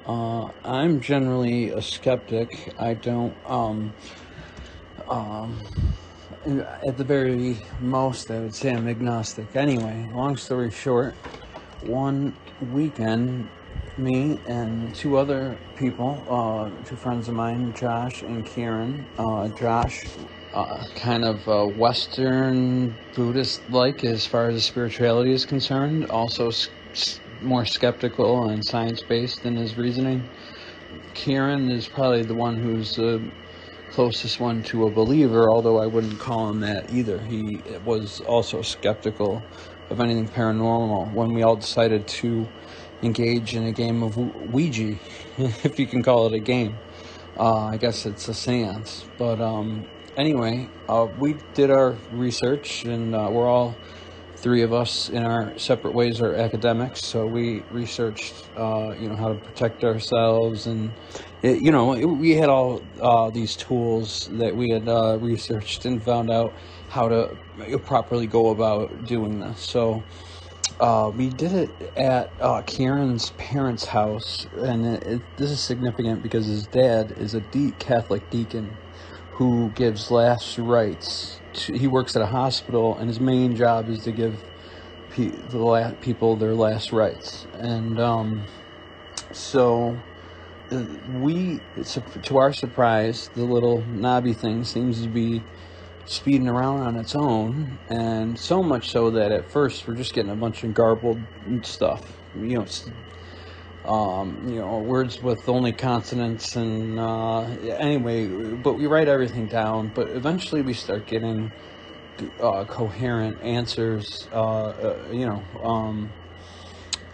I'm generally a skeptic. I don't, um, at the very most, I would say I'm agnostic. Anyway, long story short, one weekend, me and two other people, two friends of mine, Josh and Kieran. Josh, kind of Western Buddhist-like as far as spirituality is concerned, also more skeptical and science-based in his reasoning. Kieran is probably the one who's the closest one to a believer, although I wouldn't call him that either. He was also skeptical of anything paranormal when we all decided to engage in a game of Ouija, if you can call it a game. I guess it's a seance. But anyway, we did our research, and we're all three of us in our separate ways are academics, so we researched how to protect ourselves, and we had all these tools that we had researched and found out how to properly go about doing this. So we did it at Kieran's parents' house, and this is significant because his dad is a Catholic deacon who gives last rites. He works at a hospital, and his main job is to give people their last rites. And to our surprise, the little knobby thing seems to be speeding around on its own, and so much so that at first we're just getting a bunch of garbled stuff. Words with only consonants, and anyway, but we write everything down, but eventually we start getting coherent answers,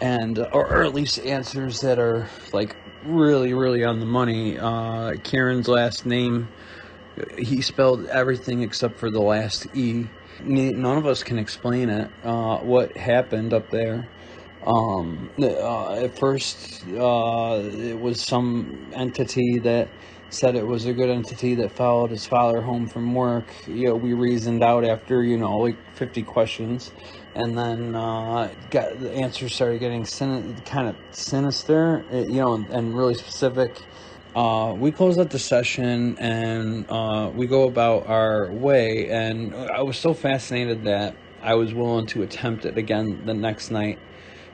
and or at least answers that are like really, really on the money. Kieran's last name, he spelled everything except for the last E. None of us can explain it, what happened up there. At first, it was some entity that said it was a good entity that followed his father home from work. We reasoned out after, like 50 questions. And then, the answers started getting kind of sinister, and really specific. We close out the session, and we go about our way. And I was so fascinated that I was willing to attempt it again the next night.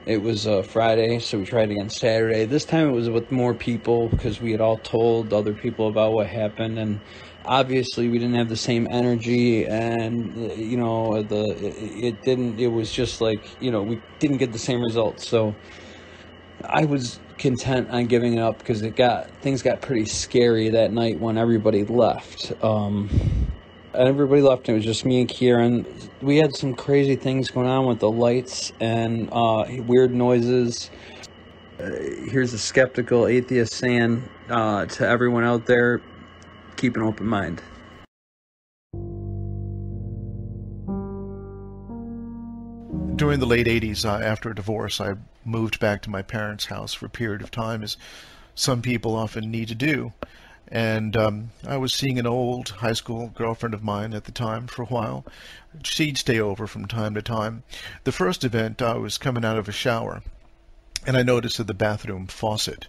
It was Friday, so we tried again Saturday. This time it was with more people because we had all told other people about what happened, and obviously we didn't have the same energy, and it was just like, we didn't get the same results. So I was content on giving it up because things got pretty scary that night when everybody left. And everybody left, and it was just me and Kieran. We had some crazy things going on with the lights and weird noises. Here's a skeptical atheist saying to everyone out there, keep an open mind. During the late 80s, after a divorce, I moved back to my parents' house for a period of time, as some people often need to do. And I was seeing an old high school girlfriend of mine at the time for a while. She'd stay over from time to time. The first event, I was coming out of a shower, and I noticed that the bathroom faucet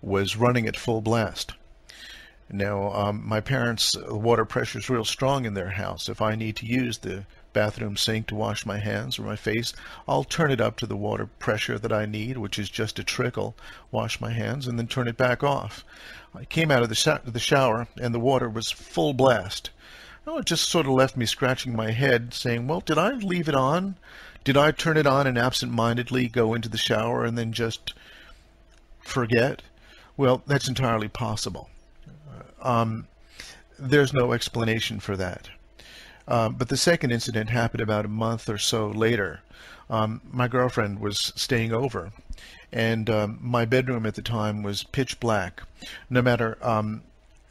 was running at full blast. Now, my parents' water pressure is real strong in their house. If I need to use the bathroom sink to wash my hands or my face, I'll turn it up to the water pressure that I need, which is just a trickle, wash my hands, and then turn it back off. I came out of the shower, and the water was full blast. Oh, it just sort of left me scratching my head, saying, well, did I leave it on? Did I turn it on and absent-mindedly go into the shower and then just forget? Well, that's entirely possible. There's no explanation for that. But the second incident happened about a month or so later. My girlfriend was staying over, and my bedroom at the time was pitch black. No matter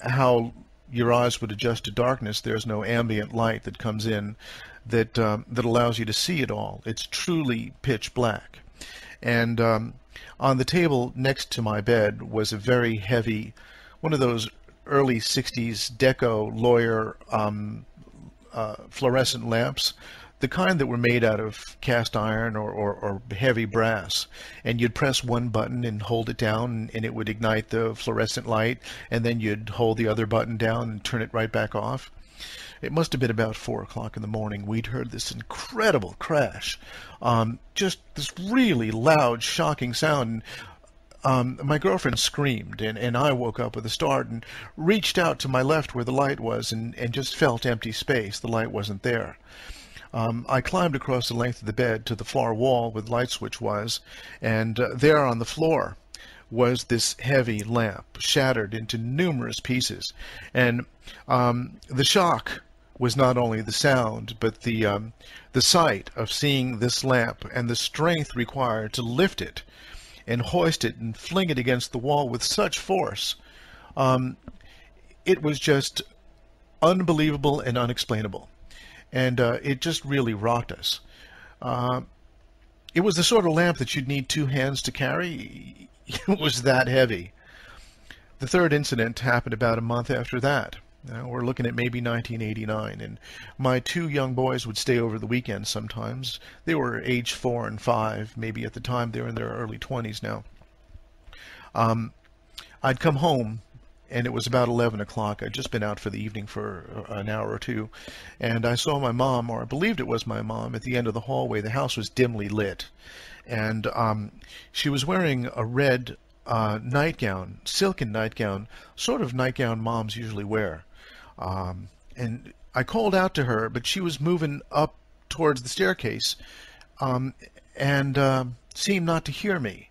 how your eyes would adjust to darkness, there's no ambient light that comes in that allows you to see it all. It's truly pitch black. And on the table next to my bed was a very heavy, one of those early 60s deco lawyer fluorescent lamps the kind that were made out of cast iron or heavy brass. And you'd press one button and hold it down, and it would ignite the fluorescent light, and then you'd hold the other button down and turn it right back off. It must have been about 4 o'clock in the morning. We'd heard this incredible crash, just this really loud, shocking sound. My girlfriend screamed, and I woke up with a start and reached out to my left where the light was and just felt empty space. The light wasn't there. I climbed across the length of the bed to the far wall where the light switch was, and there on the floor was this heavy lamp, shattered into numerous pieces. And the shock was not only the sound, but the sight of seeing this lamp and the strength required to lift it and hoist it and fling it against the wall with such force. It was just unbelievable and unexplainable. And it just really rocked us. It was the sort of lamp that you'd need 2 hands to carry. It was that heavy. The third incident happened about a month after that. We're looking at maybe 1989, and my 2 young boys would stay over the weekend sometimes. They were age 4 and 5, maybe at the time. They were in their early 20s now. I'd come home, and it was about 11 o'clock. I'd just been out for the evening for an hour or 2, and I saw my mom, or I believed it was my mom, at the end of the hallway. The house was dimly lit, and she was wearing a red nightgown, silken nightgown, sort of nightgown moms usually wear. And I called out to her, but she was moving up towards the staircase and seemed not to hear me.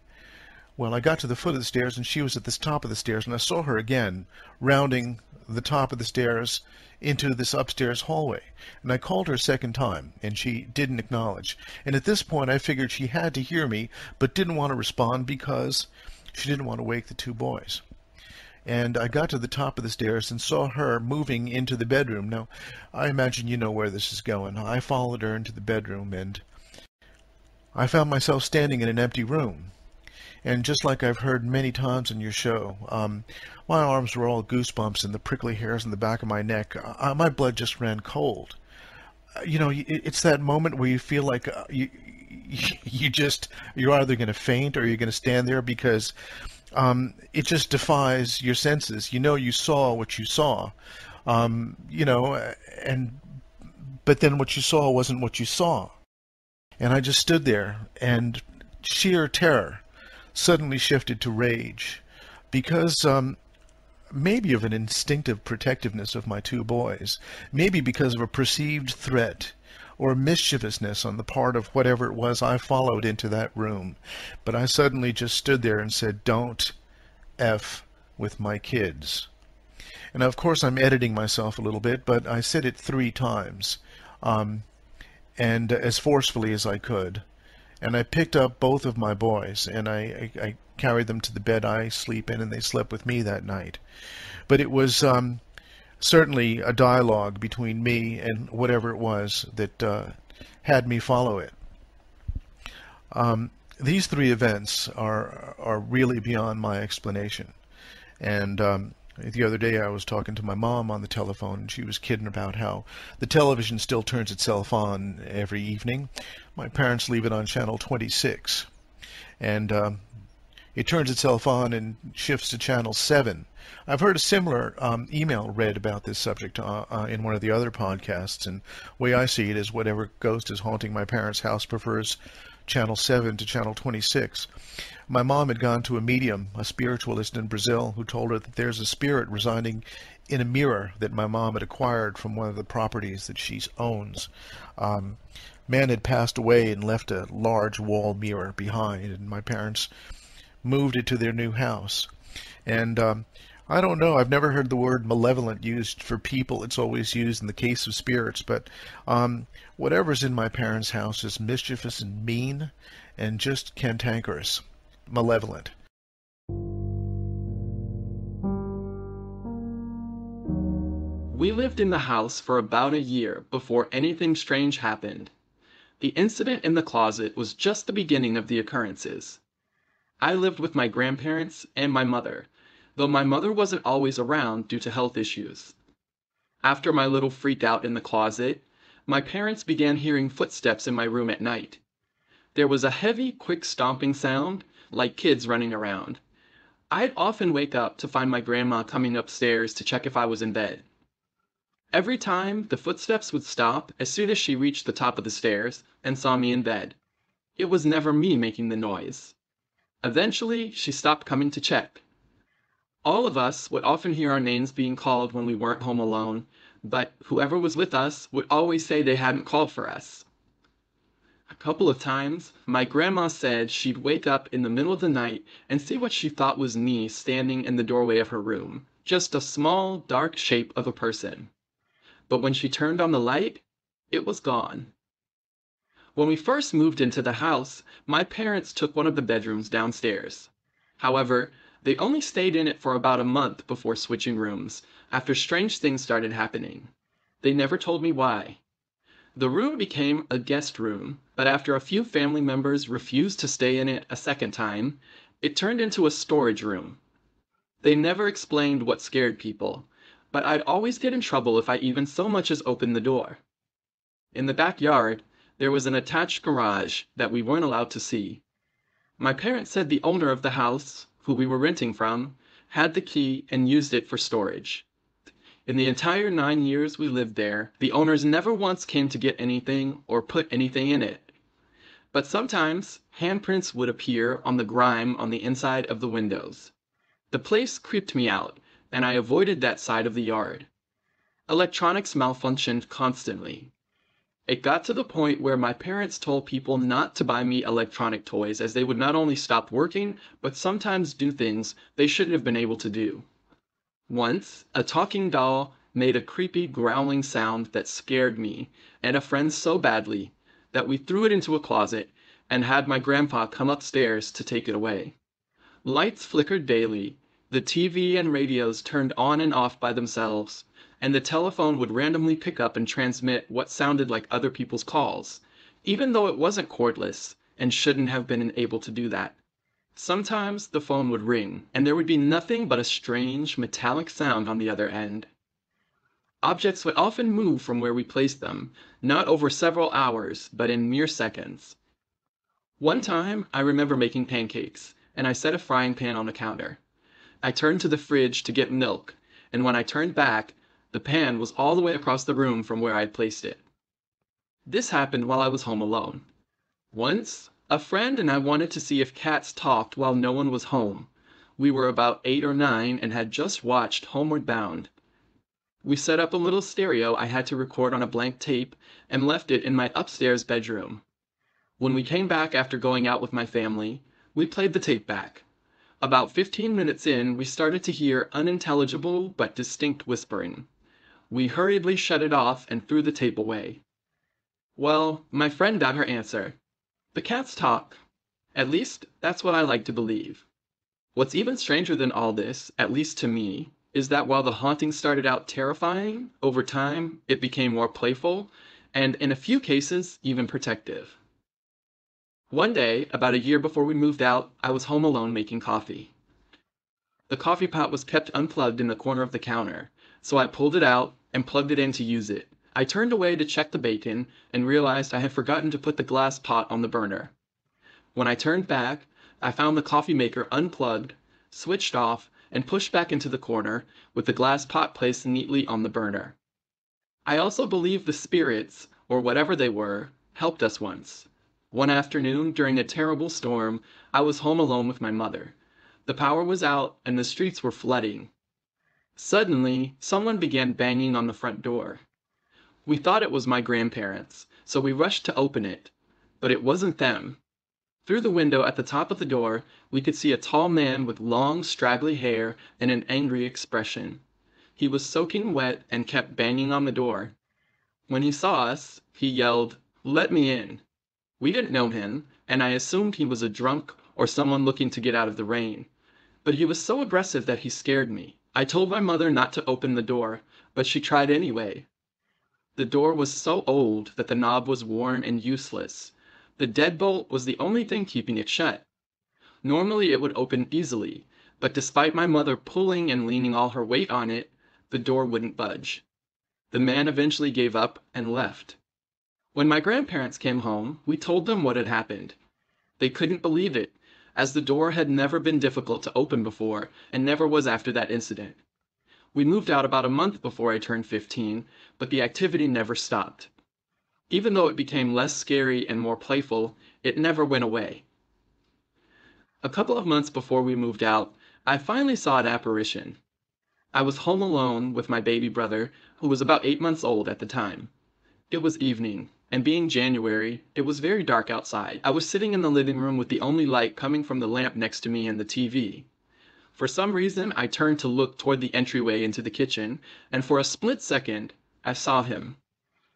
Well, I got to the foot of the stairs, and she was at the top of the stairs, and I saw her again, rounding the top of the stairs into this upstairs hallway. And I called her a second time, and she didn't acknowledge. And at this point, I figured she had to hear me, but didn't want to respond because she didn't want to wake the 2 boys. And I got to the top of the stairs and saw her moving into the bedroom. Now, I imagine you know where this is going. I followed her into the bedroom, and I found myself standing in an empty room. And just like I've heard many times on your show, my arms were all goosebumps and the prickly hairs on the back of my neck. My blood just ran cold. You know, it's that moment where you feel like you're either going to faint or you're going to stand there because it just defies your senses. You know, you saw what you saw, you know, but then what you saw wasn't what you saw. And I just stood there, and sheer terror suddenly shifted to rage because maybe of an instinctive protectiveness of my 2 boys, maybe because of a perceived threat or mischievousness on the part of whatever it was I followed into that room. But I suddenly just stood there and said, "Don't F with my kids." And of course I'm editing myself a little bit, but I said it 3 times, and as forcefully as I could. And I picked up both of my boys, and I carried them to the bed I sleep in, and they slept with me that night. But it was certainly a dialogue between me and whatever it was that had me follow it. These 3 events are really beyond my explanation. And the other day I was talking to my mom on the telephone, and she was kidding about how the television still turns itself on every evening. My parents leave it on channel 26. And it turns itself on and shifts to channel 7. I've heard a similar email read about this subject in one of the other podcasts, and the way I see it is whatever ghost is haunting my parents' house prefers channel 7 to channel 26. My mom had gone to a medium, a spiritualist in Brazil, who told her that there's a spirit residing in a mirror that my mom had acquired from one of the properties that she owns. Man had passed away and left a large wall mirror behind, and my parents moved it to their new house. And I don't know, I've never heard the word malevolent used for people. It's always used in the case of spirits, but whatever's in my parents' house is mischievous and mean and just cantankerous. Malevolent. We lived in the house for about a year before anything strange happened. The incident in the closet was just the beginning of the occurrences. I lived with my grandparents and my mother, though my mother wasn't always around due to health issues. After my little freaked out in the closet, my parents began hearing footsteps in my room at night. There was a heavy, quick stomping sound, like kids running around. I'd often wake up to find my grandma coming upstairs to check if I was in bed. Every time, the footsteps would stop as soon as she reached the top of the stairs and saw me in bed. It was never me making the noise. Eventually, she stopped coming to check. All of us would often hear our names being called when we weren't home alone, but whoever was with us would always say they hadn't called for us. A couple of times, my grandma said she'd wake up in the middle of the night and see what she thought was me standing in the doorway of her room, just a small, dark shape of a person. But when she turned on the light, it was gone. When we first moved into the house, my parents took one of the bedrooms downstairs. However, they only stayed in it for about a month before switching rooms, after strange things started happening. They never told me why. The room became a guest room, but after a few family members refused to stay in it a second time, it turned into a storage room. They never explained what scared people, but I'd always get in trouble if I even so much as opened the door. In the backyard, there was an attached garage that we weren't allowed to see. My parents said the owner of the house, who we were renting from, had the key and used it for storage. In the entire 9 years we lived there, the owners never once came to get anything or put anything in it. But sometimes, handprints would appear on the grime on the inside of the windows. The place creeped me out, and I avoided that side of the yard. Electronics malfunctioned constantly. It got to the point where my parents told people not to buy me electronic toys as they would not only stop working, but sometimes do things they shouldn't have been able to do. Once, a talking doll made a creepy growling sound that scared me and a friend so badly that we threw it into a closet and had my grandpa come upstairs to take it away. Lights flickered daily, the TV and radios turned on and off by themselves, and the telephone would randomly pick up and transmit what sounded like other people's calls, even though it wasn't cordless and shouldn't have been able to do that. Sometimes the phone would ring, and there would be nothing but a strange, metallic sound on the other end. Objects would often move from where we placed them, not over several hours, but in mere seconds. One time, I remember making pancakes, and I set a frying pan on the counter. I turned to the fridge to get milk, and when I turned back, the pan was all the way across the room from where I had placed it. This happened while I was home alone. Once, a friend and I wanted to see if cats talked while no one was home. We were about 8 or 9 and had just watched Homeward Bound. We set up a little stereo I had to record on a blank tape and left it in my upstairs bedroom. When we came back after going out with my family, we played the tape back. About 15 minutes in, we started to hear unintelligible but distinct whispering. We hurriedly shut it off and threw the tape away. Well, my friend got her answer. The cats talk. At least, that's what I like to believe. What's even stranger than all this, at least to me, is that while the haunting started out terrifying, over time it became more playful, and in a few cases, even protective. One day, about a year before we moved out, I was home alone making coffee. The coffee pot was kept unplugged in the corner of the counter, so I pulled it out and plugged it in to use it. I turned away to check the bacon and realized I had forgotten to put the glass pot on the burner. When I turned back, I found the coffee maker unplugged, switched off, and pushed back into the corner, with the glass pot placed neatly on the burner. I also believe the spirits, or whatever they were, helped us once. One afternoon, during a terrible storm, I was home alone with my mother. The power was out and the streets were flooding. Suddenly, someone began banging on the front door. We thought it was my grandparents, so we rushed to open it, but it wasn't them. Through the window at the top of the door, we could see a tall man with long, straggly hair and an angry expression. He was soaking wet and kept banging on the door. When he saw us, he yelled, "Let me in." We didn't know him, and I assumed he was a drunk or someone looking to get out of the rain. But he was so aggressive that he scared me. I told my mother not to open the door, but she tried anyway. The door was so old that the knob was worn and useless. The deadbolt was the only thing keeping it shut. Normally it would open easily, but despite my mother pulling and leaning all her weight on it, the door wouldn't budge. The man eventually gave up and left. When my grandparents came home, we told them what had happened. They couldn't believe it, as the door had never been difficult to open before and never was after that incident. We moved out about a month before I turned 15, but the activity never stopped. Even though it became less scary and more playful, it never went away. A couple of months before we moved out, I finally saw an apparition. I was home alone with my baby brother, who was about 8 months old at the time. It was evening, and being January, it was very dark outside. I was sitting in the living room with the only light coming from the lamp next to me and the TV. For some reason, I turned to look toward the entryway into the kitchen, and for a split second, I saw him.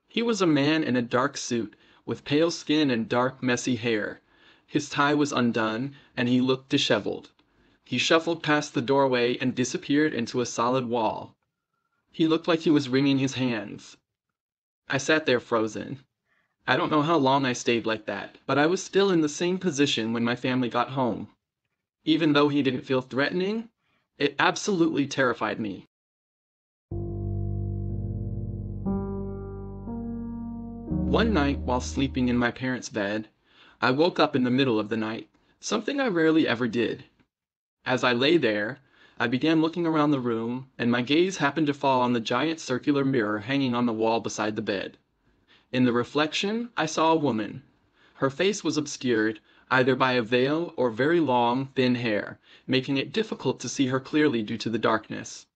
He was a man in a dark suit, with pale skin and dark, messy hair. His tie was undone, and he looked disheveled. He shuffled past the doorway and disappeared into a solid wall. He looked like he was wringing his hands. I sat there frozen. I don't know how long I stayed like that, but I was still in the same position when my family got home. Even though he didn't feel threatening, it absolutely terrified me. One night, while sleeping in my parents' bed, I woke up in the middle of the night, something I rarely ever did. As I lay there, I began looking around the room, and my gaze happened to fall on the giant circular mirror hanging on the wall beside the bed. In the reflection, I saw a woman. Her face was obscured, either by a veil or very long, thin hair, making it difficult to see her clearly due to the darkness.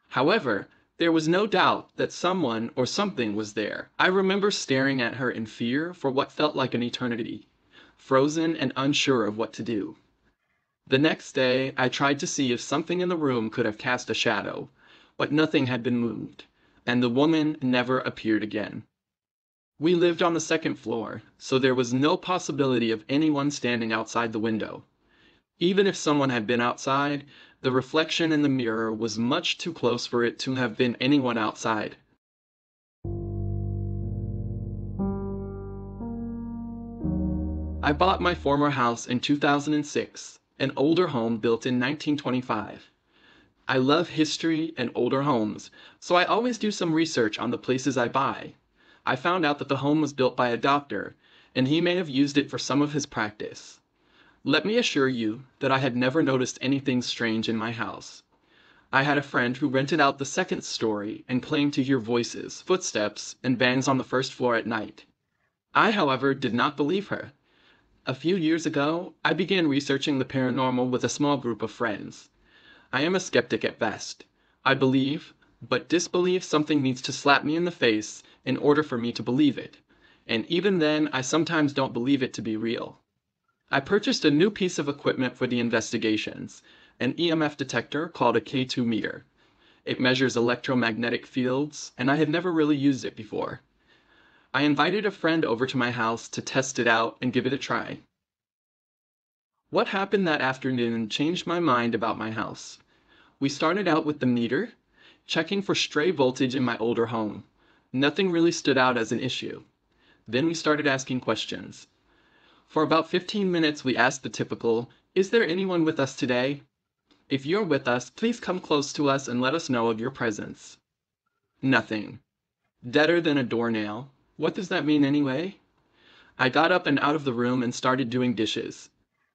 However, there was no doubt that someone or something was there. I remember staring at her in fear for what felt like an eternity, frozen and unsure of what to do. The next day, I tried to see if something in the room could have cast a shadow, but nothing had been moved, and the woman never appeared again. We lived on the second floor, so there was no possibility of anyone standing outside the window. Even if someone had been outside, the reflection in the mirror was much too close for it to have been anyone outside. I bought my former house in 2006. An older home built in 1925. I love history and older homes, so I always do some research on the places I buy. I found out that the home was built by a doctor, and he may have used it for some of his practice. Let me assure you that I had never noticed anything strange in my house. I had a friend who rented out the second story and claimed to hear voices, footsteps, and bangs on the first floor at night. I, however, did not believe her. A few years ago, I began researching the paranormal with a small group of friends. I am a skeptic at best. I believe, but disbelieve something needs to slap me in the face in order for me to believe it. And even then, I sometimes don't believe it to be real. I purchased a new piece of equipment for the investigations, an EMF detector called a K2 meter. It measures electromagnetic fields, and I had never really used it before. I invited a friend over to my house to test it out and give it a try. What happened that afternoon changed my mind about my house. We started out with the meter, checking for stray voltage in my older home. Nothing really stood out as an issue. Then we started asking questions. For about 15 minutes we asked the typical, "Is there anyone with us today? If you're with us, please come close to us and let us know of your presence." Nothing. Deader than a doornail. What does that mean anyway? I got up and out of the room and started doing dishes.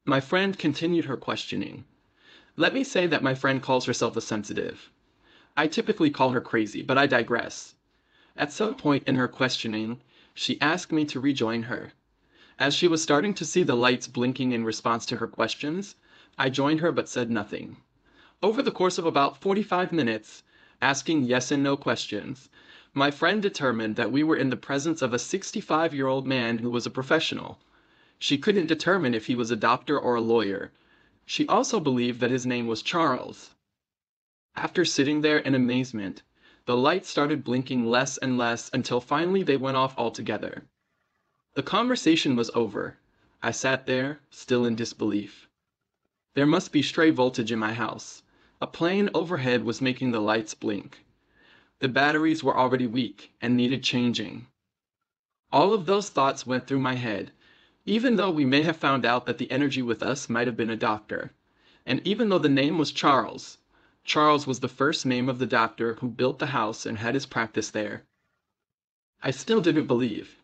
My friend continued her questioning. Let me say that my friend calls herself a sensitive. I typically call her crazy, but I digress. At some point in her questioning, she asked me to rejoin her. As she was starting to see the lights blinking in response to her questions, I joined her but said nothing. Over the course of about 45 minutes, asking yes and no questions, my friend determined that we were in the presence of a 65-year-old man who was a professional. She couldn't determine if he was a doctor or a lawyer. She also believed that his name was Charles. After sitting there in amazement, the lights started blinking less and less until finally they went off altogether. The conversation was over. I sat there, still in disbelief. There must be stray voltage in my house. A plane overhead was making the lights blink. The batteries were already weak and needed changing. All of those thoughts went through my head, even though we may have found out that the energy with us might have been a doctor. And even though the name was Charles, Charles was the first name of the doctor who built the house and had his practice there. I still didn't believe.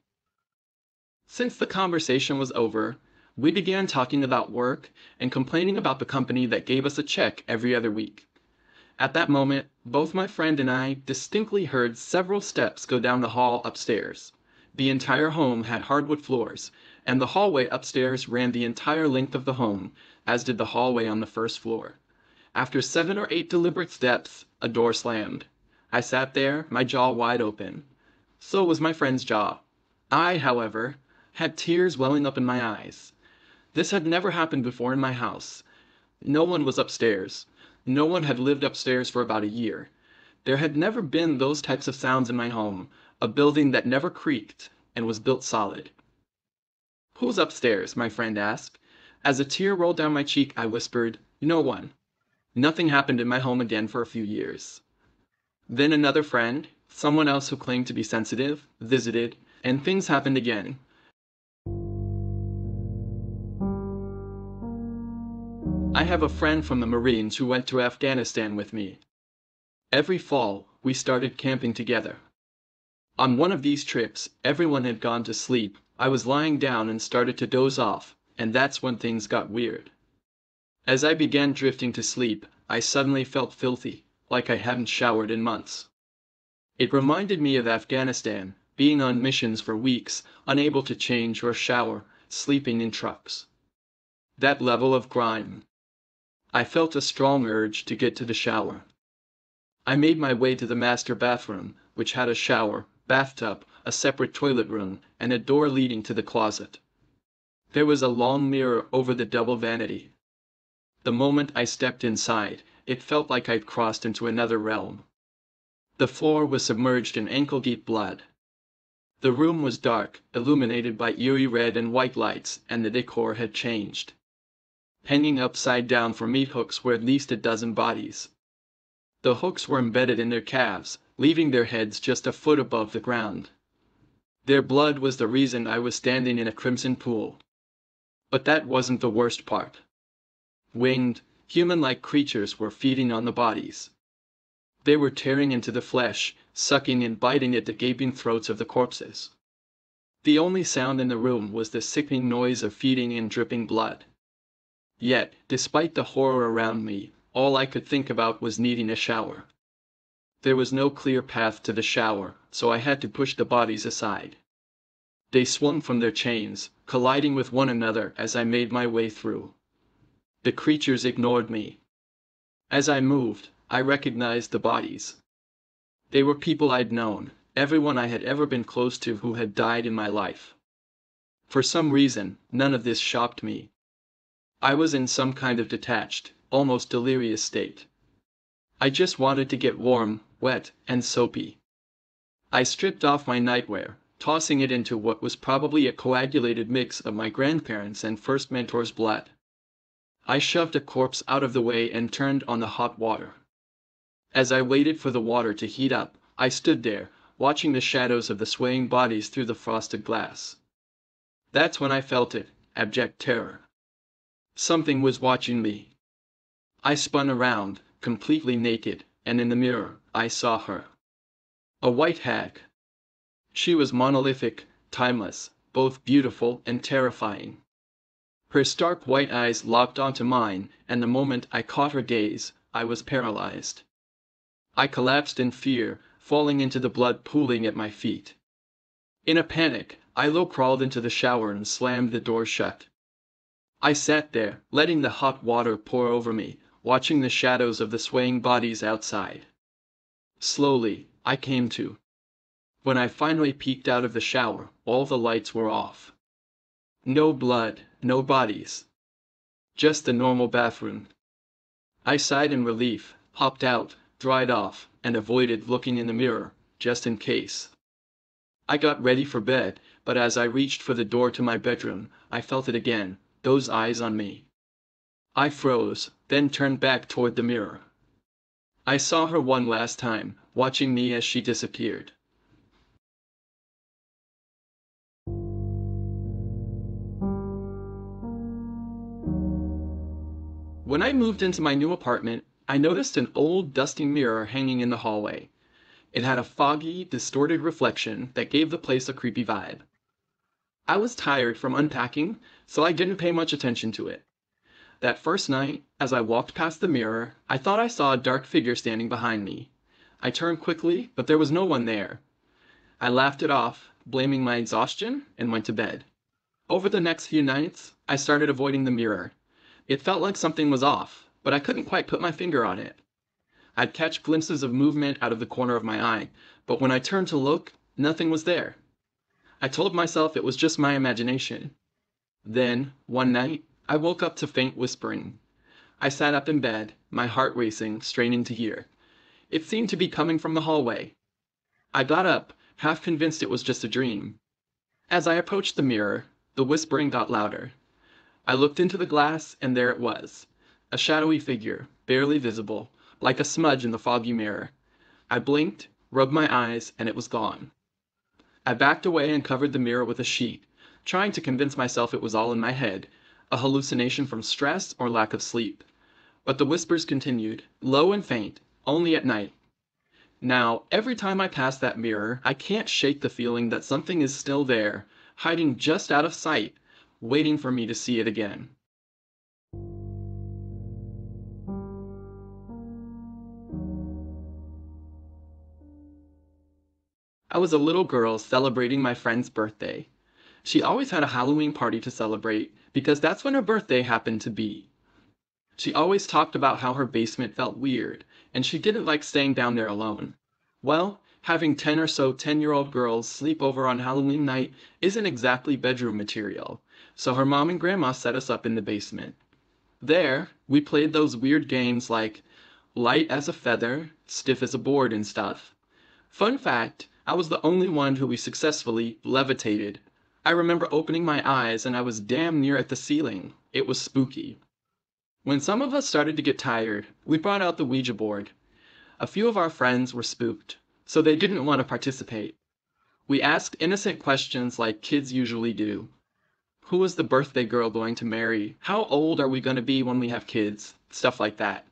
Since the conversation was over, we began talking about work and complaining about the company that gave us a check every other week. At that moment, both my friend and I distinctly heard several steps go down the hall upstairs. The entire home had hardwood floors, and the hallway upstairs ran the entire length of the home, as did the hallway on the first floor. After 7 or 8 deliberate steps, a door slammed. I sat there, my jaw wide open. So was my friend's jaw. I, however, had tears welling up in my eyes. This had never happened before in my house. No one was upstairs. No one had lived upstairs for about a year. There had never been those types of sounds in my home, a building that never creaked and was built solid. "Who's upstairs?" my friend asked. As a tear rolled down my cheek, I whispered, "No one." Nothing happened in my home again for a few years. Then another friend, someone else who claimed to be sensitive, visited, and things happened again. I have a friend from the Marines who went to Afghanistan with me. Every fall, we started camping together. On one of these trips, everyone had gone to sleep. I was lying down and started to doze off, and that's when things got weird. As I began drifting to sleep, I suddenly felt filthy, like I hadn't showered in months. It reminded me of Afghanistan, being on missions for weeks, unable to change or shower, sleeping in trucks. That level of grime. I felt a strong urge to get to the shower. I made my way to the master bathroom, which had a shower, bathtub, a separate toilet room, and a door leading to the closet. There was a long mirror over the double vanity. The moment I stepped inside, it felt like I'd crossed into another realm. The floor was submerged in ankle-deep blood. The room was dark, illuminated by eerie red and white lights, and the decor had changed. Hanging upside down from meat hooks were at least a dozen bodies. The hooks were embedded in their calves, leaving their heads just a foot above the ground. Their blood was the reason I was standing in a crimson pool. But that wasn't the worst part. Winged, human-like creatures were feeding on the bodies. They were tearing into the flesh, sucking and biting at the gaping throats of the corpses. The only sound in the room was the sickening noise of feeding and dripping blood. Yet, despite the horror around me, all I could think about was needing a shower. There was no clear path to the shower, so I had to push the bodies aside. They swung from their chains, colliding with one another as I made my way through. The creatures ignored me. As I moved, I recognized the bodies. They were people I'd known, everyone I had ever been close to who had died in my life. For some reason, none of this shocked me. I was in some kind of detached, almost delirious state. I just wanted to get warm, wet, and soapy. I stripped off my nightwear, tossing it into what was probably a coagulated mix of my grandparents' and first mentor's blood. I shoved a corpse out of the way and turned on the hot water. As I waited for the water to heat up, I stood there, watching the shadows of the swaying bodies through the frosted glass. That's when I felt it, abject terror. Something was watching me. I spun around, completely naked, and in the mirror, I saw her. A white hag. She was monolithic, timeless, both beautiful and terrifying. Her stark white eyes locked onto mine, and the moment I caught her gaze, I was paralyzed. I collapsed in fear, falling into the blood pooling at my feet. In a panic, I low-crawled into the shower and slammed the door shut. I sat there, letting the hot water pour over me, watching the shadows of the swaying bodies outside. Slowly, I came to. When I finally peeked out of the shower, all the lights were off. No blood, no bodies. Just the normal bathroom. I sighed in relief, hopped out, dried off, and avoided looking in the mirror, just in case. I got ready for bed, but as I reached for the door to my bedroom, I felt it again, those eyes on me. I froze, then turned back toward the mirror. I saw her one last time, watching me as she disappeared. When I moved into my new apartment, I noticed an old, dusty mirror hanging in the hallway. It had a foggy, distorted reflection that gave the place a creepy vibe. I was tired from unpacking, so I didn't pay much attention to it. That first night, as I walked past the mirror, I thought I saw a dark figure standing behind me. I turned quickly, but there was no one there. I laughed it off, blaming my exhaustion, and went to bed. Over the next few nights, I started avoiding the mirror. It felt like something was off, but I couldn't quite put my finger on it. I'd catch glimpses of movement out of the corner of my eye, but when I turned to look, nothing was there. I told myself it was just my imagination. Then, one night, I woke up to faint whispering. I sat up in bed, my heart racing, straining to hear. It seemed to be coming from the hallway. I got up, half convinced it was just a dream. As I approached the mirror, the whispering got louder. I looked into the glass, and there it was. A shadowy figure, barely visible, like a smudge in the foggy mirror. I blinked, rubbed my eyes, and it was gone. I backed away and covered the mirror with a sheet, trying to convince myself it was all in my head, a hallucination from stress or lack of sleep. But the whispers continued, low and faint, only at night. Now, every time I pass that mirror, I can't shake the feeling that something is still there, hiding just out of sight, waiting for me to see it again. I was a little girl celebrating my friend's birthday. She always had a Halloween party to celebrate because that's when her birthday happened to be. She always talked about how her basement felt weird, and she didn't like staying down there alone. Well, having 10 or so 10-year-old girls sleep over on Halloween night isn't exactly bedroom material, so her mom and grandma set us up in the basement. There, we played those weird games like light as a feather, stiff as a board and stuff. Fun fact, I was the only one who we successfully levitated. I remember opening my eyes and I was damn near at the ceiling. It was spooky. When some of us started to get tired, we brought out the Ouija board. A few of our friends were spooked, so they didn't want to participate. We asked innocent questions like kids usually do. Who is the birthday girl going to marry? How old are we going to be when we have kids? Stuff like that.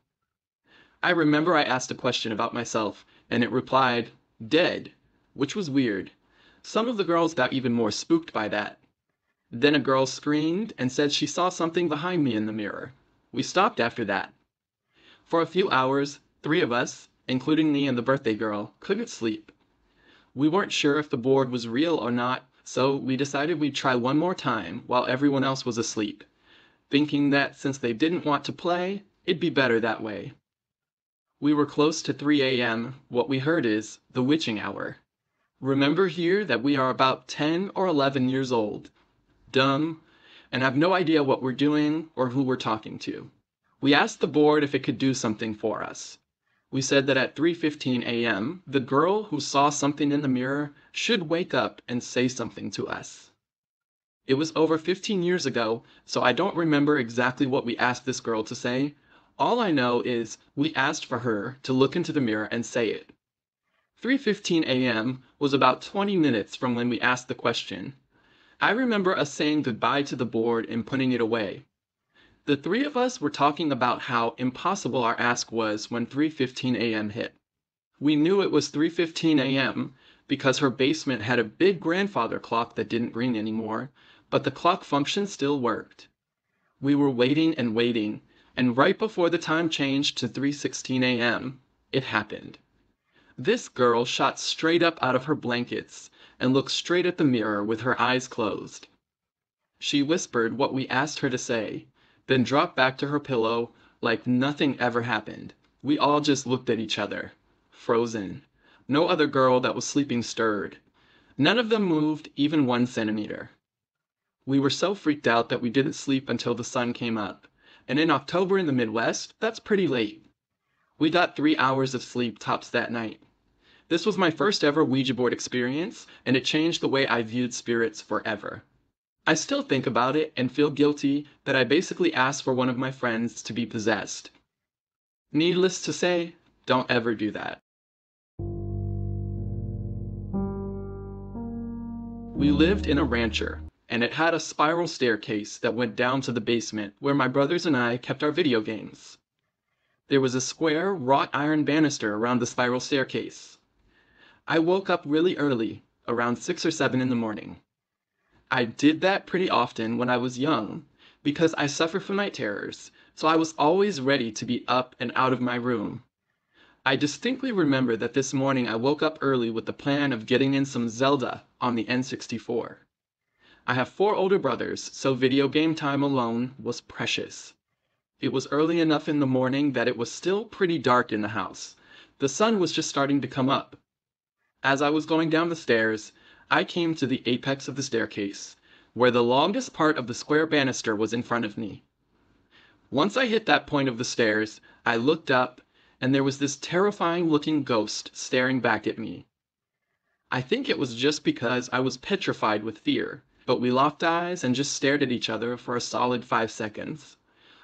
I remember I asked a question about myself, and it replied, dead, which was weird. Some of the girls got even more spooked by that. Then a girl screamed and said she saw something behind me in the mirror. We stopped after that. For a few hours, 3 of us, including me and the birthday girl, couldn't sleep. We weren't sure if the board was real or not, so we decided we'd try one more time while everyone else was asleep, thinking that since they didn't want to play, it'd be better that way. We were close to 3 a.m. What we heard is the witching hour. Remember here that we are about 10 or 11 years old, dumb, and have no idea what we're doing or who we're talking to. We asked the board if it could do something for us. We said that at 3:15 a.m., the girl who saw something in the mirror should wake up and say something to us. It was over 15 years ago, so I don't remember exactly what we asked this girl to say. All I know is we asked for her to look into the mirror and say it. 3:15 a.m. was about 20 minutes from when we asked the question. I remember us saying goodbye to the board and putting it away. The 3 of us were talking about how impossible our ask was when 3:15 a.m. hit. We knew it was 3:15 a.m. because her basement had a big grandfather clock that didn't ring anymore, but the clock function still worked. We were waiting and waiting, and right before the time changed to 3:16 a.m., it happened. This girl shot straight up out of her blankets and looked straight at the mirror with her eyes closed. She whispered what we asked her to say, then dropped back to her pillow like nothing ever happened. We all just looked at each other, frozen. No other girl that was sleeping stirred. None of them moved even 1 centimeter. We were so freaked out that we didn't sleep until the sun came up, and in October in the Midwest, that's pretty late. We got 3 hours of sleep tops that night. This was my first ever Ouija board experience, and it changed the way I viewed spirits forever. I still think about it and feel guilty that I basically asked for one of my friends to be possessed. Needless to say, don't ever do that. We lived in a rancher, and it had a spiral staircase that went down to the basement where my brothers and I kept our video games. There was a square wrought iron banister around the spiral staircase. I woke up really early, around 6 or 7 in the morning. I did that pretty often when I was young because I suffer from night terrors, so I was always ready to be up and out of my room. I distinctly remember that this morning I woke up early with the plan of getting in some Zelda on the N64. I have 4 older brothers, so video game time alone was precious. It was early enough in the morning that it was still pretty dark in the house. The sun was just starting to come up. As I was going down the stairs, I came to the apex of the staircase, where the longest part of the square banister was in front of me. Once I hit that point of the stairs, I looked up, and there was this terrifying-looking ghost staring back at me. I think it was just because I was petrified with fear, but we locked eyes and just stared at each other for a solid 5 seconds.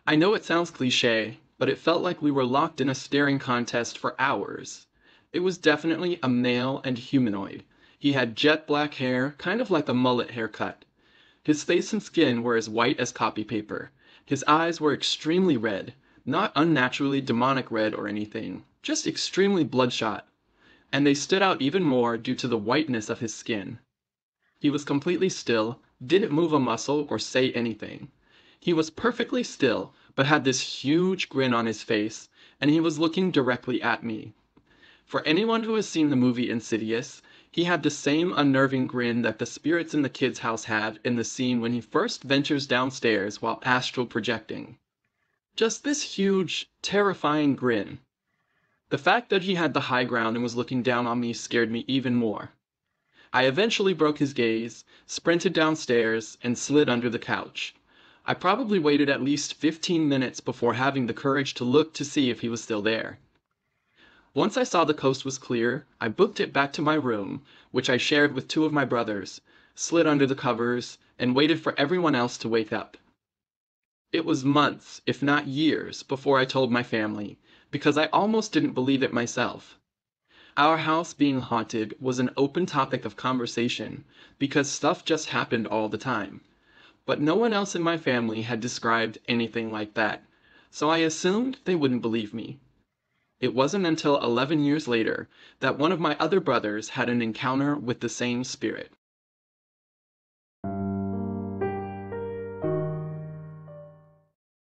I know it sounds cliché, but it felt like we were locked in a staring contest for hours. It was definitely a male and humanoid. He had jet black hair, kind of like a mullet haircut. His face and skin were as white as copy paper. His eyes were extremely red, not unnaturally demonic red or anything, just extremely bloodshot. And they stood out even more due to the whiteness of his skin. He was completely still, didn't move a muscle or say anything. He was perfectly still, but had this huge grin on his face, and he was looking directly at me. For anyone who has seen the movie Insidious, he had the same unnerving grin that the spirits in the kid's house had in the scene when he first ventures downstairs while astral projecting. Just this huge, terrifying grin. The fact that he had the high ground and was looking down on me scared me even more. I eventually broke his gaze, sprinted downstairs, and slid under the couch. I probably waited at least 15 minutes before having the courage to look to see if he was still there. Once I saw the coast was clear, I booked it back to my room, which I shared with 2 of my brothers, slid under the covers, and waited for everyone else to wake up. It was months, if not years, before I told my family, because I almost didn't believe it myself. Our house being haunted was an open topic of conversation, because stuff just happened all the time. But no one else in my family had described anything like that, so I assumed they wouldn't believe me. It wasn't until 11 years later that one of my other brothers had an encounter with the same spirit.